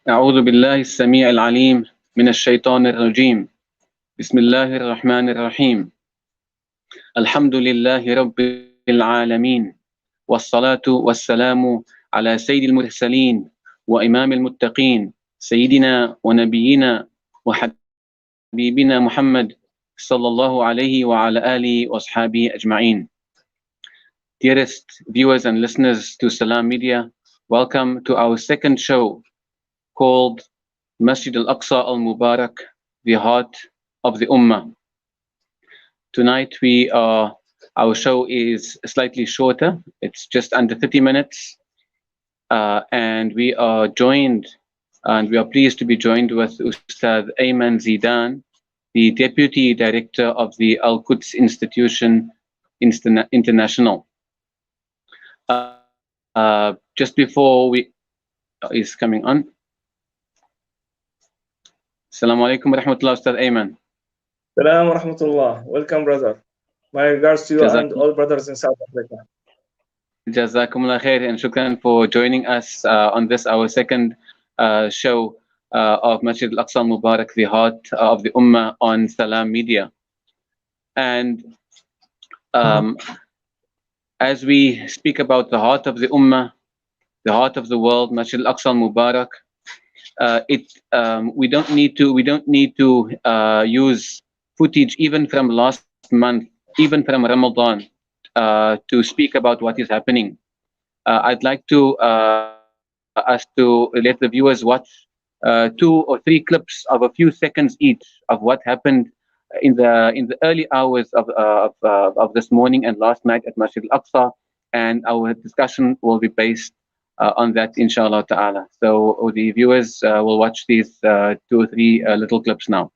أعوذ بالله السميع العليم من الشيطان الرجيم. بسم الله الرحمن الرحيم. الحمد لله رب العالمين، والصلاة والسلام على سيد المرسلين وإمام المتقين، سيدنا ونبينا وحبيبنا محمد صلى الله عليه وعلى آله وأصحابه أجمعين. Dearest viewers and listeners to Salam Media, welcome to our second show called Masjid Al-Aqsa Al-Mubarak, the heart of the Ummah. Tonight our show is slightly shorter. It's just under 30 minutes. And we are pleased to be joined with Ustad Aiman Zeidan, the Deputy Director of the Al-Quds Institution International. Just before is coming on. Assalamu alaikum wa rahmatullah, Ustad Aiman. Salam wa rahmatullah. Welcome, brother. My regards to you and all brothers in South Africa. Jazakumullah khair, and shukran for joining us on this, our second show of Masjid Al-Aqsa Mubarak, the heart of the Ummah, on Salam Media. And as we speak about the heart of the Ummah, the heart of the world, Masjid Al-Aqsa Mubarak, we don't need to use footage even from last month, even from Ramadan, to speak about what is happening. I'd like to us to let the viewers watch 2 or 3 clips of a few seconds each of what happened in the early hours of this morning and last night at Masjid Al-Aqsa, and our discussion will be based on that, inshallah ta'ala. So the viewers will watch these 2 or 3 little clips now.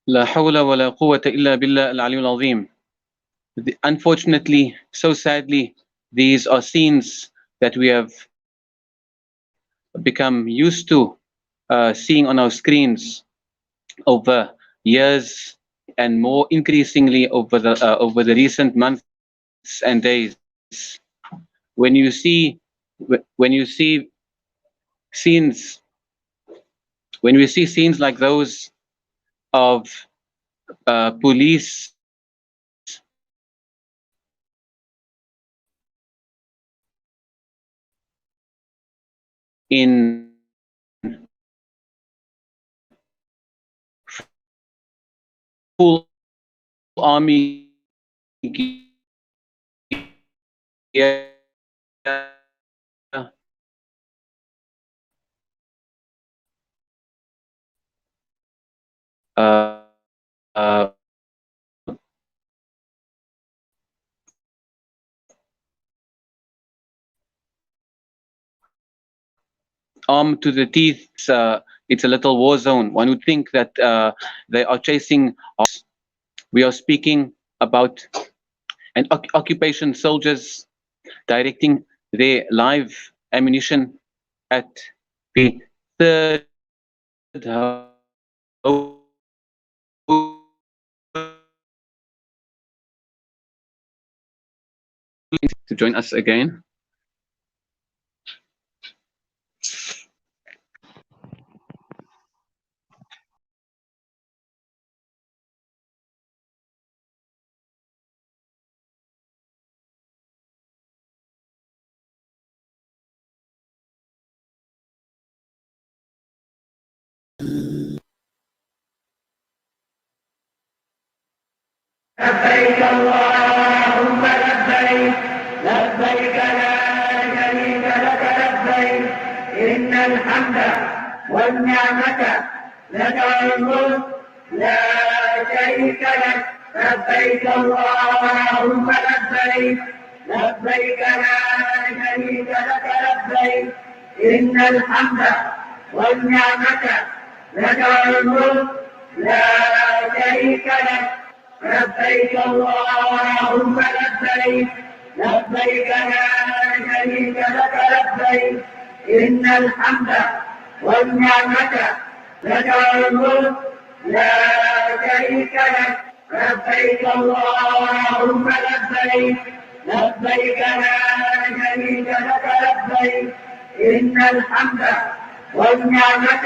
La hawla wa la quwwata illa billah al-aliyyul azim. Unfortunately, so sadly, these are scenes that we have become used to seeing on our screens over years, and more increasingly over the recent months and days. When you see scenes like those of police in full army gear, armed to the teeth, It's a little war zone. One would think that they are chasing. We are speaking about an occupation soldiers directing their live ammunition at the third to join us again. لبيك اللهم لبيك لبيك لا شريك لك لبيك إن الحمد والنعمة لك والملك لا شريك لك لبيك اللهم لبيك لبيك لا شريك لك لبيك إن الحمد والنعمة لك والملك لا شريك لك لبيك اللهم لبيك لبيك لا شريك لك لبيك إن الحمد والنعمة لك والملك لا شريك لك لبيك اللهم لبيك لبيك لا شريك لك لبيك إن الحمد والنعمة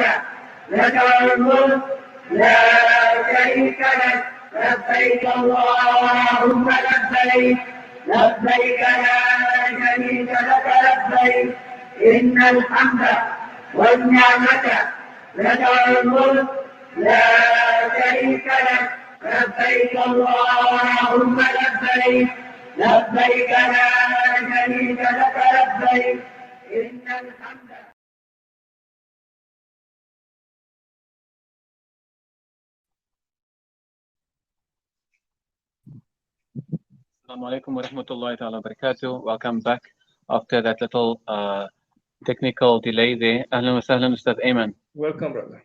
لك والملك لا شريك لك لبيك اللهم لبيك لبيك لا شريك لك لبيك إن الحمد والنعمة لك والملك لا شريك لك لبيك اللهم لبيك لبيك لا شريك لك لبيك إن الحمد. Assalamu alaikum wa rahmatullahi ta'ala wa barakatuh. Welcome back after that little technical delay there. Ahlan wa sahlan, Ustad Aiman. Welcome, brother.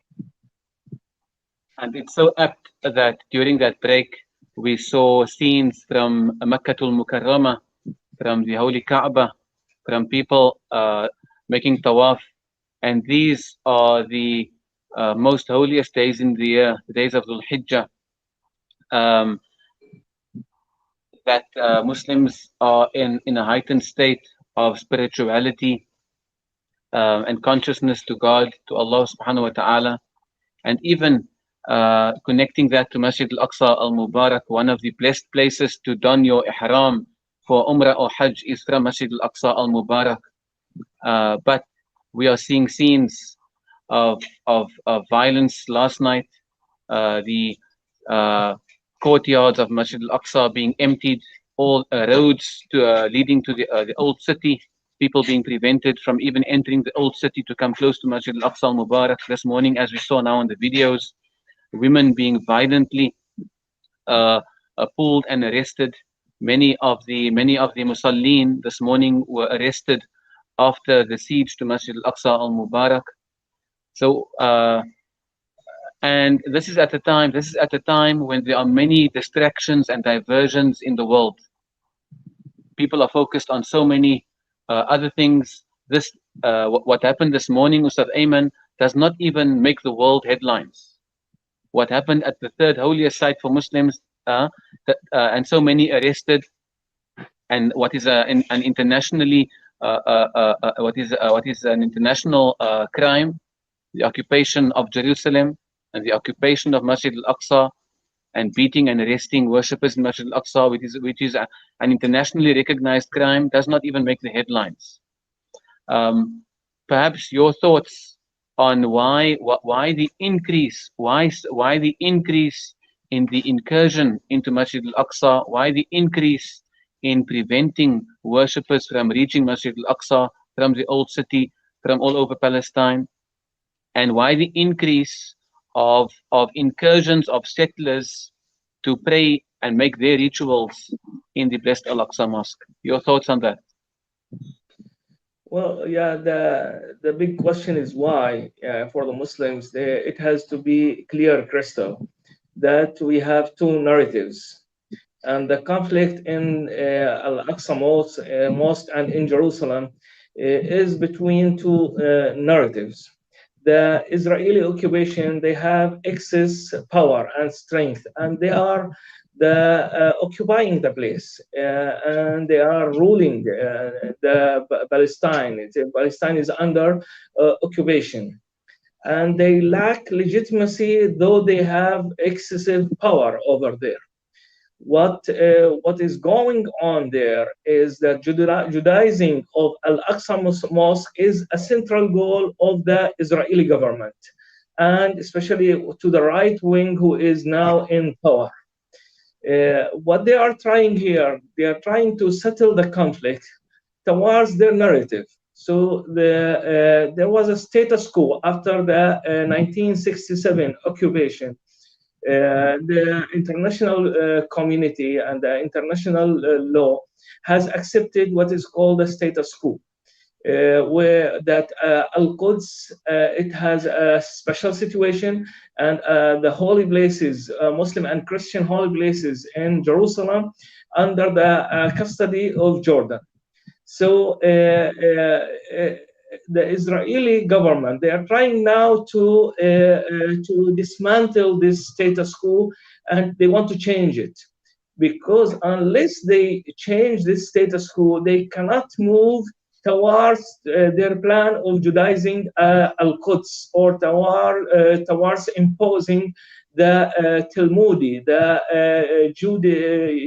And it's so apt that during that break, we saw scenes from Makkatul Mukarramah, from the Holy Kaaba, from people making tawaf. And these are the most holiest days in the year, the days of Dhul Hijjah. That Muslims are in a heightened state of spirituality and consciousness to God, to Allah subhanahu wa ta'ala, and even connecting that to Masjid al-Aqsa al-Mubarak, one of the blessed places to don your ihram for Umrah or Hajj is from Masjid al-Aqsa al-Mubarak. But we are seeing scenes of violence last night, the courtyards of Masjid al-Aqsa being emptied, all roads leading to the old city, people being prevented from even entering the old city to come close to Masjid al-Aqsa al-Mubarak. This morning, as we saw now in the videos, women being violently pulled and arrested. Many of the Musallin this morning were arrested after the siege to Masjid al-Aqsa al-Mubarak. So and this is at a time when there are many distractions and diversions in the world. People are focused on so many other things. This what happened this morning, Ustad Aiman, does not even make the world headlines. What happened at the third holiest site for Muslims, and so many arrested, and what is an internationally what is an international crime, the occupation of Jerusalem and the occupation of Masjid al-Aqsa, and beating and arresting worshippers in Masjid al-Aqsa, which is an internationally recognized crime, does not even make the headlines. Perhaps your thoughts on why the increase in the incursion into Masjid al-Aqsa, why the increase in preventing worshippers from reaching Masjid al-Aqsa from the old city, from all over Palestine, and why the increase of incursions of settlers to pray and make their rituals in the blessed Al-Aqsa Mosque. Your thoughts on that? Well, yeah, the big question is why for the Muslims it has to be clear crystal that we have two narratives, and the conflict in Al-Aqsa Mosque and in Jerusalem is between two narratives. The Israeli occupation, they have excess power and strength, and they are occupying the place, and they are ruling Palestine. Palestine is under occupation, and they lack legitimacy, though they have excessive power over there. What is going on there is that Judaizing of Al-Aqsa Mosque is a central goal of the Israeli government, and especially to the right wing who is now in power. What they are trying here, they are trying to settle the conflict towards their narrative. So there was a status quo after the 1967 occupation. The international community and the international law has accepted what is called the status quo, where that Al-Quds, it has a special situation, and the holy places, Muslim and Christian holy places in Jerusalem, under the custody of Jordan. So the Israeli government, they are trying now to dismantle this status quo, and they want to change it, because unless they change this status quo, they cannot move towards their plan of Judaizing Al-Quds, or towards imposing the Talmudi, the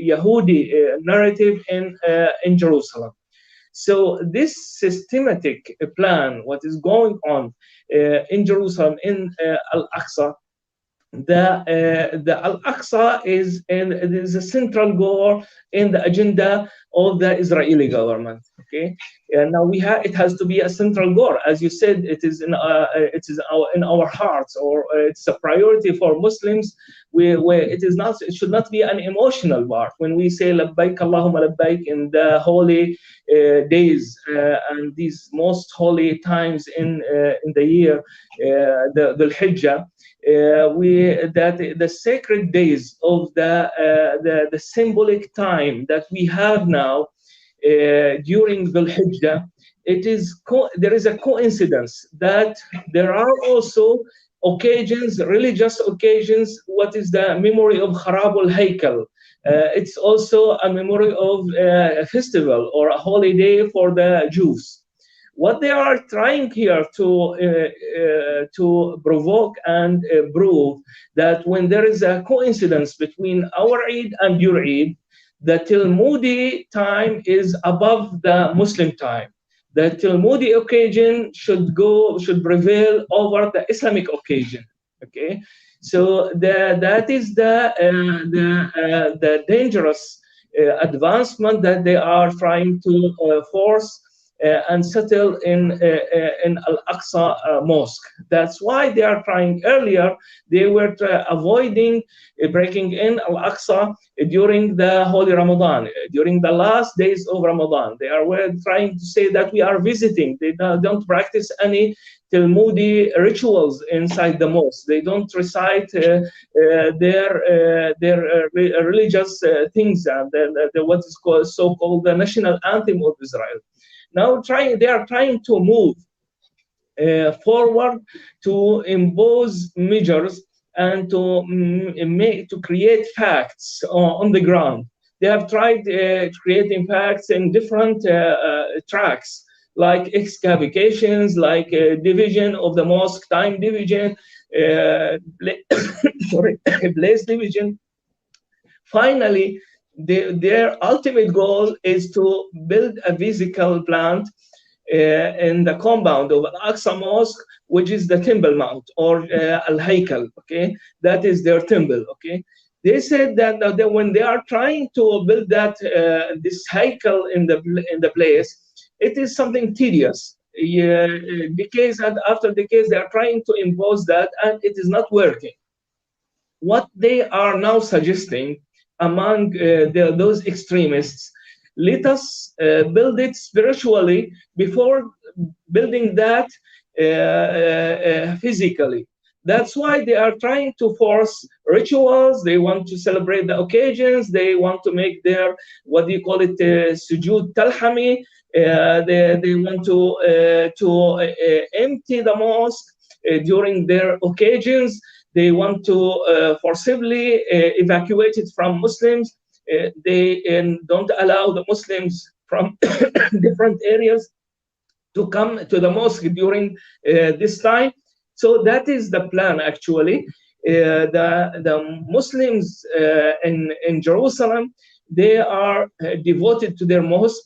Yahudi narrative in Jerusalem. So this systematic plan, what is going on in Jerusalem, in Al-Aqsa, the Al-Aqsa is a central goal in the agenda of the Israeli government. Okay, and now it has to be a central goal, as you said. It is in our hearts, or it's a priority for Muslims. Where it should not be an emotional part when we say labbaik Allahumma labbaik in the holy days and these most holy times in the year, the Hijjah. The sacred days of the symbolic time that we have now during the Hijjah, there is a coincidence that there are also occasions, religious occasions. What is the memory of Kharab al-Haykal? It's also a memory of a festival or a holiday for the Jews. What they are trying here to provoke and prove that when there is a coincidence between our Eid and your Eid, the Talmudi time is above the Muslim time. The Talmudi occasion should prevail over the Islamic occasion. Okay, so that is the dangerous advancement that they are trying to force and settle in Al-Aqsa Mosque. That's why they are trying. Earlier, they were avoiding breaking in Al-Aqsa during the Holy Ramadan, during the last days of Ramadan. They were trying to say that we are visiting. They don't practice any Talmudi rituals inside the mosque. They don't recite their religious things and what is called so-called the national anthem of Israel. Now they are trying to move forward to impose measures and to create facts on the ground. They have tried creating facts in different tracks, like excavations, like division of the mosque, time division, place division. Finally, their ultimate goal is to build a physical plant in the compound of Al-Aqsa Mosque, which is the Temple Mount, or Al-Haykal. Okay, that is their temple. Okay, they said that when they are trying to build this Haykal in the place, it is something tedious. Decades and after decades, they are trying to impose that, and it is not working. What they are now suggesting among those extremists let us build it spiritually before building that physically. That's why they are trying to force rituals. They want to celebrate the occasions. They want to make their, what do you call it, sujud talhami. They want to empty the mosque during their occasions. They want to forcibly evacuate it from Muslims. They don't allow the Muslims from different areas to come to the mosque during this time. So that is the plan, actually. The Muslims in Jerusalem, they are devoted to their mosque.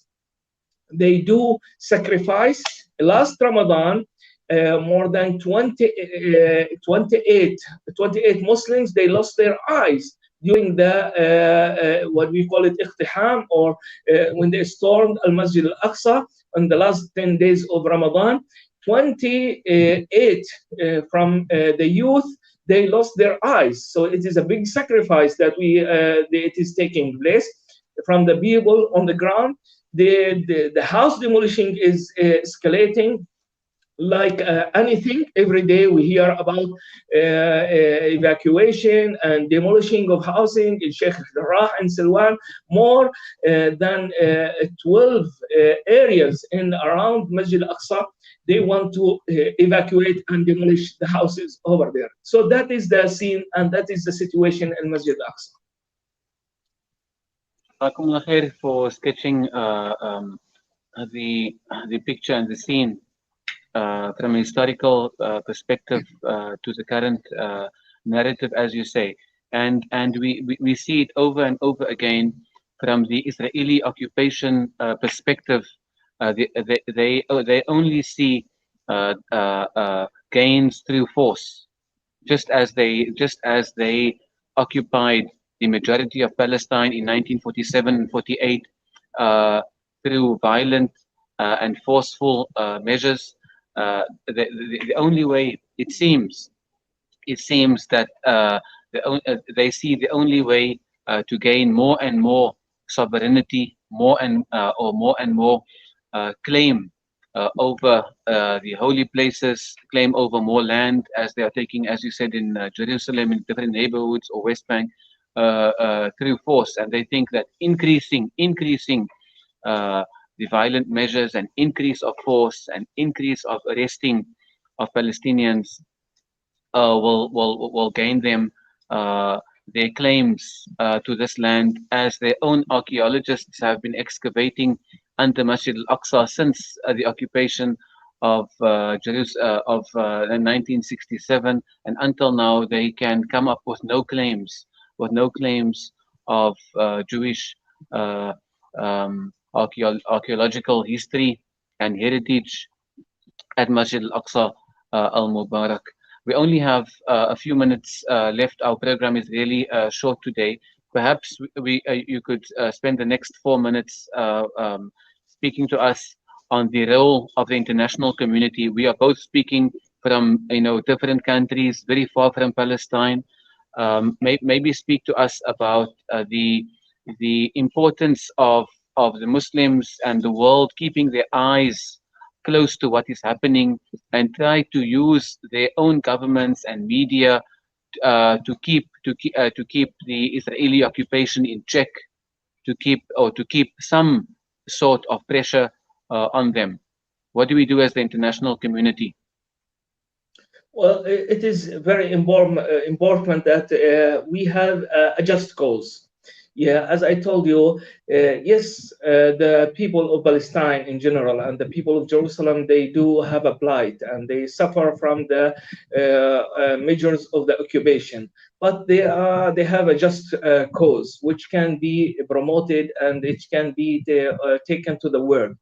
They do sacrifice. Last Ramadan, more than 28 Muslims, they lost their eyes during the what we call it iqtiham, or when they stormed al-Masjid al-Aqsa on the last 10 days of Ramadan. 28 from the youth, they lost their eyes. So it is a big sacrifice that it is taking place from the people on the ground. The house demolition is escalating like anything. Every day we hear about evacuation and demolishing of housing in Sheikh Jarrah and Silwan. More than 12 areas in around Masjid al-Aqsa, they want to evacuate and demolish the houses over there. So that is the scene, and that is the situation in Masjid al-Aqsa. Jazakumullah khair for sketching the picture and the scene from a historical perspective to the current narrative, as you say, and we see it over and over again from the Israeli occupation perspective. They only see gains through force, just as they occupied the majority of Palestine in 1947 and 48 through violent and forceful measures. The only way it seems that they see the only way to gain more and more sovereignty, more and more claim over the holy places, claim over more land, as they are taking, as you said, in Jerusalem, in different neighborhoods or West Bank, through force. And they think that increasing the violent measures and increase of force and increase of arresting of Palestinians will gain them their claims to this land, as their own archaeologists have been excavating under Masjid al-Aqsa since the occupation of Jerusalem of 1967, and until now they can come up with no claims of Jewish archaeological history and heritage at Masjid al-Aqsa al-Mubarak. We only have a few minutes left. Our program is really short today. Perhaps you could spend the next 4 minutes speaking to us on the role of the international community. We are both speaking from different countries, very far from Palestine. Maybe speak to us about the importance of the Muslims and the world keeping their eyes close to what is happening and try to use their own governments and media to keep the Israeli occupation in check, to keep some sort of pressure on them. What do we do as the international community? Well, it is very important that we have a just cause. Yeah, as I told you, yes, the people of Palestine in general and the people of Jerusalem, they do have a plight and they suffer from the measures of the occupation. But they have a just cause which can be promoted and it can be taken to the world.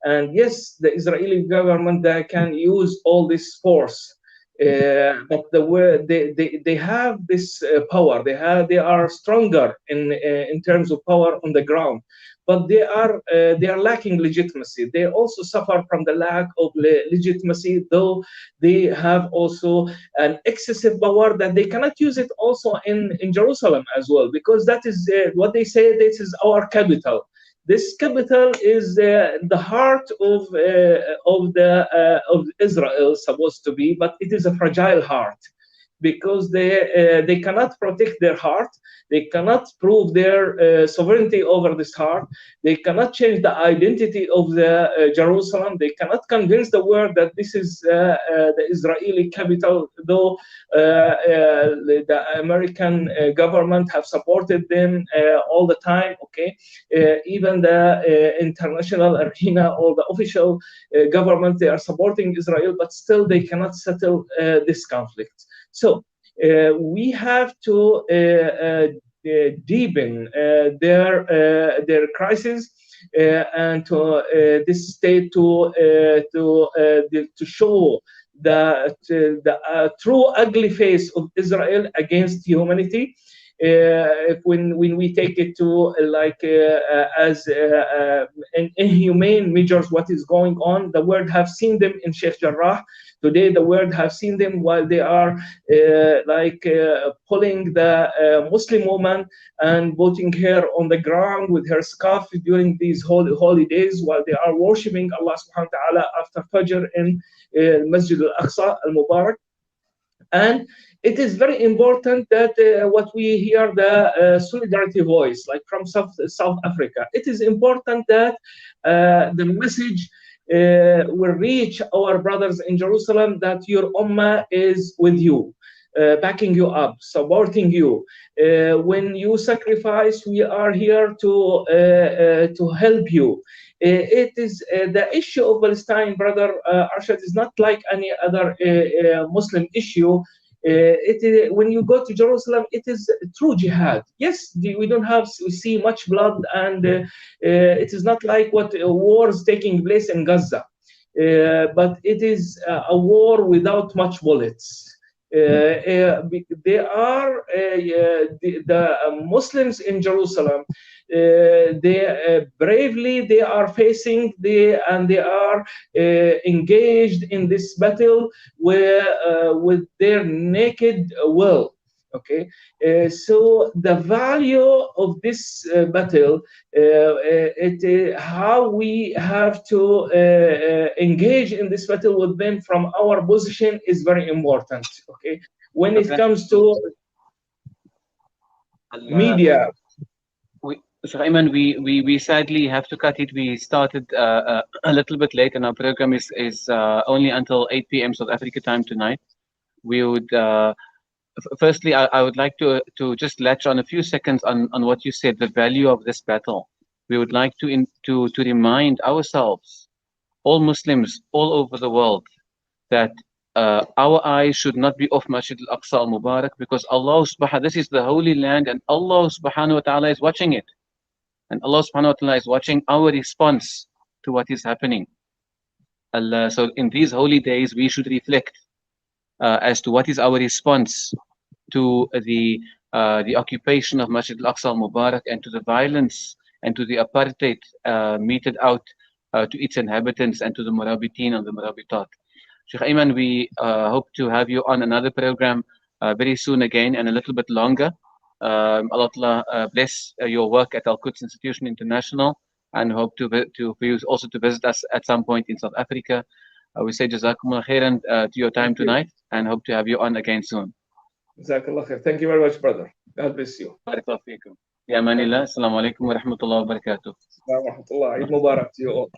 And yes, the Israeli government can use all this force. But they have this power. They are stronger in terms of power on the ground, but they are lacking legitimacy. They also suffer from the lack of legitimacy, though they have also an excessive power that they cannot use it also in Jerusalem as well, because that is what they say. This is our capital. This capital is the heart of Israel, supposed to be, but it is a fragile heart because they cannot protect their heart. They cannot prove their sovereignty over this heart. They cannot change the identity of the Jerusalem. They cannot convince the world that this is the Israeli capital, though the American government have supported them all the time. Okay, even the international arena or the official government, they are supporting Israel, but still they cannot settle this conflict. So we have to deepen their crisis and to this state to show the true ugly face of Israel against humanity. When we take it to as inhumane measures, what is going on, the world have seen them in Sheikh Jarrah. Today, the world have seen them while they are pulling the Muslim woman and putting her on the ground with her scarf during these holy days, while they are worshiping Allah subhanahu wa ta'ala after Fajr in Masjid al-Aqsa al-Mubarak. And it is very important that what we hear the solidarity voice, like from South Africa. It is important that the message will reach our brothers in Jerusalem that your ummah is with you, backing you up, supporting you. When you sacrifice, we are here to help you. It is the issue of Palestine, brother Arshad, is not like any other Muslim issue. When you go to Jerusalem, it is true jihad. Yes, we don't see much blood, and it is not like what wars taking place in Gaza, but it is a war without much bullets. They are the Muslims in Jerusalem. They bravely they are facing and they are engaged in this battle with their naked will. Okay, so the value of this battle, how we have to engage in this battle with them from our position is very important. Okay, when it comes to media. So Aiman, we sadly have to cut it. We started a little bit late, and our program is only until 8 p.m. South Africa time tonight. We would firstly, I would like to just latch on a few seconds on what you said, the value of this battle. We would like to remind ourselves, all Muslims all over the world, that our eyes should not be off Masjid al-Aqsa al-Mubarak, because Allah subhanahu, this is the holy land, and Allah subhanahu wa ta'ala is watching it. And Allah subhanahu wa ta'ala is watching our response to what is happening. So in these holy days, we should reflect as to what is our response to the occupation of Masjid al-Aqsa al-Mubarak, and to the violence and to the apartheid meted out to its inhabitants and to the Murabitin and the Murabitat. Sheikh Aiman, we hope to have you on another program very soon again, and a little bit longer. Allah Ta'ala bless your work at Al-Quds Institution International, and hope for you also to visit us at some point in South Africa. We say Jazakumullah khairan to your time tonight, and hope to have you on again soon. Jazakallah khair. Thank you very much, brother. God bless you. Barakallahu feekum. Ya amanillah. Assalamu alaikum wa rahmatullahi wa barakatuh. Wa rahmatullah. Eid Mubarak to you all.